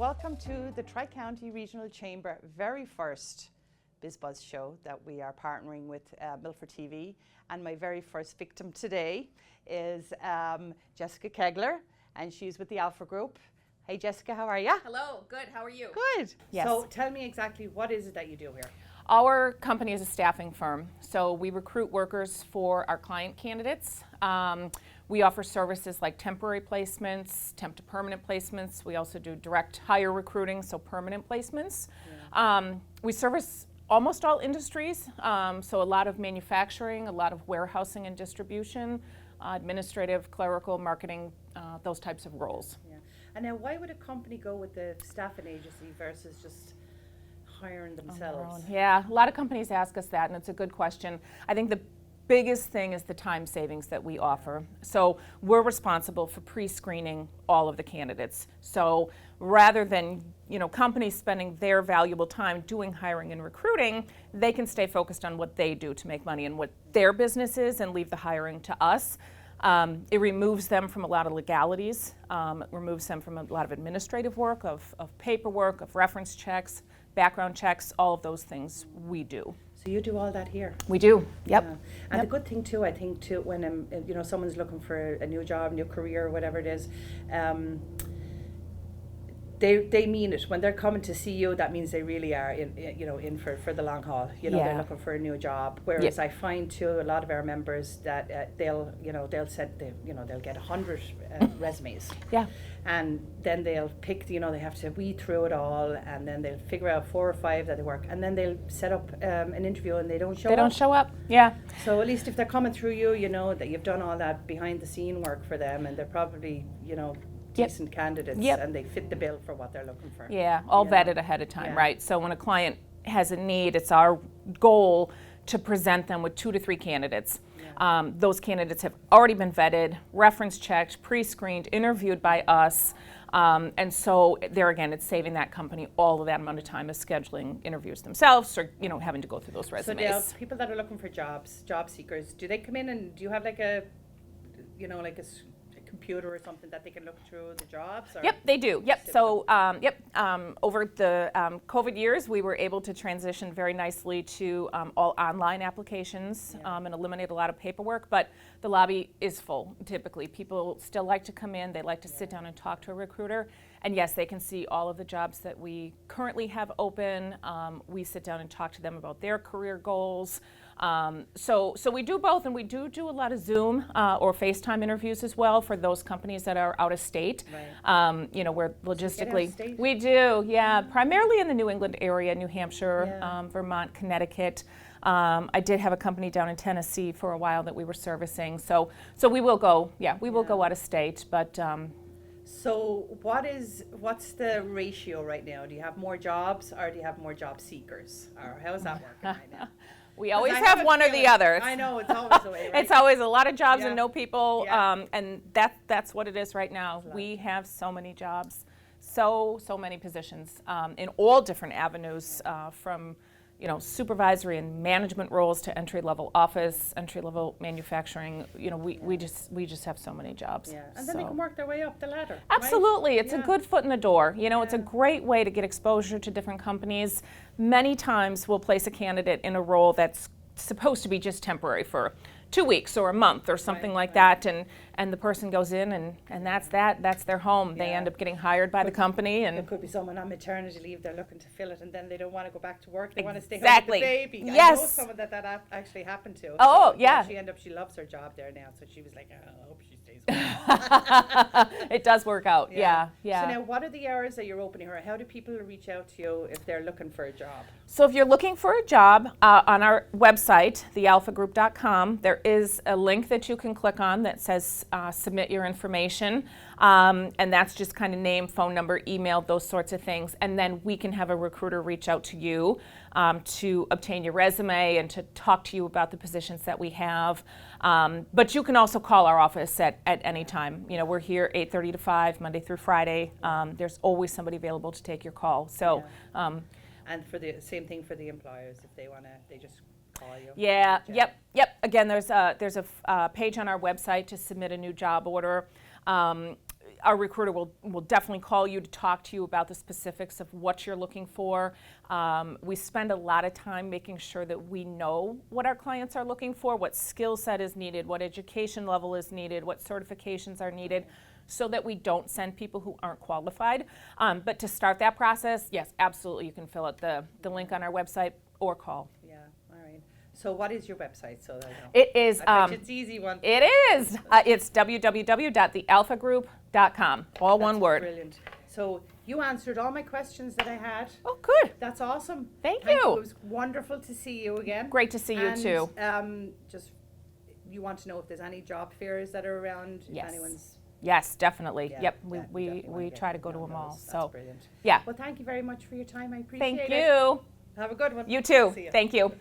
welcome to the Tri-County Regional Chamber very first BizBuzz show that we are partnering with Milford TV. And my very first victim today is Jessica Kegler, and she's with the Alpha Group. Hey Jessica, how are you? Hello, good, how are you? Good. Yes. So tell me exactly, what is it that you do here? Our company is a staffing firm, so we recruit workers for our client candidates. We offer services like temporary placements, temp to permanent placements. We also do direct hire recruiting, so permanent placements. Yeah. We service almost all industries, so a lot of manufacturing, a lot of warehousing and distribution, administrative, clerical, marketing, those types of roles. Yeah. And now why would a company go with the staffing agency versus just hiring themselves? Yeah, a lot of companies ask us that, and it's a good question. I think the biggest thing is the time savings that we offer. So we're responsible for pre-screening all of the candidates. So rather than companies spending their valuable time doing hiring and recruiting, they can stay focused on what they do to make money and what their business is and leave the hiring to us. It removes them from a lot of legalities, removes them from a lot of administrative work, of paperwork, of reference checks, background checks, all of those things we do. So you do all that here? We do, yep. Yeah. And the good thing too, I think too, when someone's looking for a new job, new career, whatever it is, they mean it. When they're coming to see you, that means they really are in for the long haul. They're looking for a new job. Whereas I find too, a lot of our members that they'll get 100 resumes. Yeah. And then they'll pick, they have to weed through it all, and then they'll figure out 4 or 5 that they work, and then they'll set up an interview and they don't show up. They don't show up, yeah. So at least if they're coming through you, you know that you've done all that behind the scene work for them, and they're probably, decent candidates, and they fit the bill for what they're looking for. Yeah, all vetted ahead of time, right? So when a client has a need, it's our goal to present them with 2 to 3 candidates. Those candidates have already been vetted, reference checked, pre-screened, interviewed by us, and so there again, it's saving that company all of that amount of time of scheduling interviews themselves, or having to go through those resumes. So the people that are looking for jobs, job seekers, do they come in and do you have like a computer or something that they can look through the jobs? Or? Yep, they do. Yep. So, over the COVID years, we were able to transition very nicely to all online applications and eliminate a lot of paperwork. But the lobby is full. Typically, people still like to come in. They like to sit down and talk to a recruiter. And yes, they can see all of the jobs that we currently have open. We sit down and talk to them about their career goals. So we do both, and we do a lot of Zoom or FaceTime interviews as well for those companies that are out of state. Right. Where logistically we do, primarily in the New England area, New Hampshire, Vermont, Connecticut. I did have a company down in Tennessee for a while that we were servicing. So we will go, we will go out of state, but. So what's the ratio right now? Do you have more jobs or do you have more job seekers? Or how is that working right now? We always have one or the other. I know, it's always the way, right? It's always a lot of jobs and no people, and that's what it is right now. We have so many jobs, so many positions in all different avenues, from supervisory and management roles to entry-level office, entry-level manufacturing. We just have so many jobs. Yeah, and then they can work their way up the ladder. Absolutely, right? It's a good foot in the door. It's a great way to get exposure to different companies. Many times we'll place a candidate in a role that's supposed to be just temporary for 2 weeks or a month or something like that, and the person goes in and that's their home. They end up getting hired by the company, and there could be someone on maternity leave, they're looking to fill it, and then they don't want to go back to work, they want to stay home with the baby. Yes. I know someone that actually happened to. Oh, so, yeah. She loves her job there now, so she was like, I hope she stays home. It does work out, yeah. So now, what are the hours that you're opening, or how do people reach out to you if they're looking for a job? So if you're looking for a job, on our website, thealphagroup.com, there is a link that you can click on that says submit your information, and that's just kind of name, phone number, email, those sorts of things, and then we can have a recruiter reach out to you to obtain your resume and to talk to you about the positions that we have. But you can also call our office at any time. We're here 8:30 to 5, Monday through Friday. There's always somebody available to take your call. So. And for the same thing for the employers, if they want to, they just call you. Yeah, yep. Again, there's a page on our website to submit a new job order. our recruiter will definitely call you to talk to you about the specifics of what you're looking for. We spend a lot of time making sure that we know what our clients are looking for, what skill set is needed, what education level is needed, what certifications are needed, so that we don't send people who aren't qualified. But to start that process, yes, absolutely, you can fill out the link on our website or call. Yeah, all right. So what is your website? So that I know. It is. I bet it's easy one. It is. It's www.thealphagroup.com. All one word. Brilliant. So you answered all my questions that I had. Oh, good. That's awesome. Thank you. It was wonderful to see you again. Great to see you too. Just you want to know if there's any job fairs that are around? Yes. If anyone's. Yes, definitely. Yeah, Yep. yeah, We try to go to them all. That's So brilliant. yeah. Well, thank you very much for your time. I appreciate Thank it. you. Have a good one. You too. See ya. Thank you.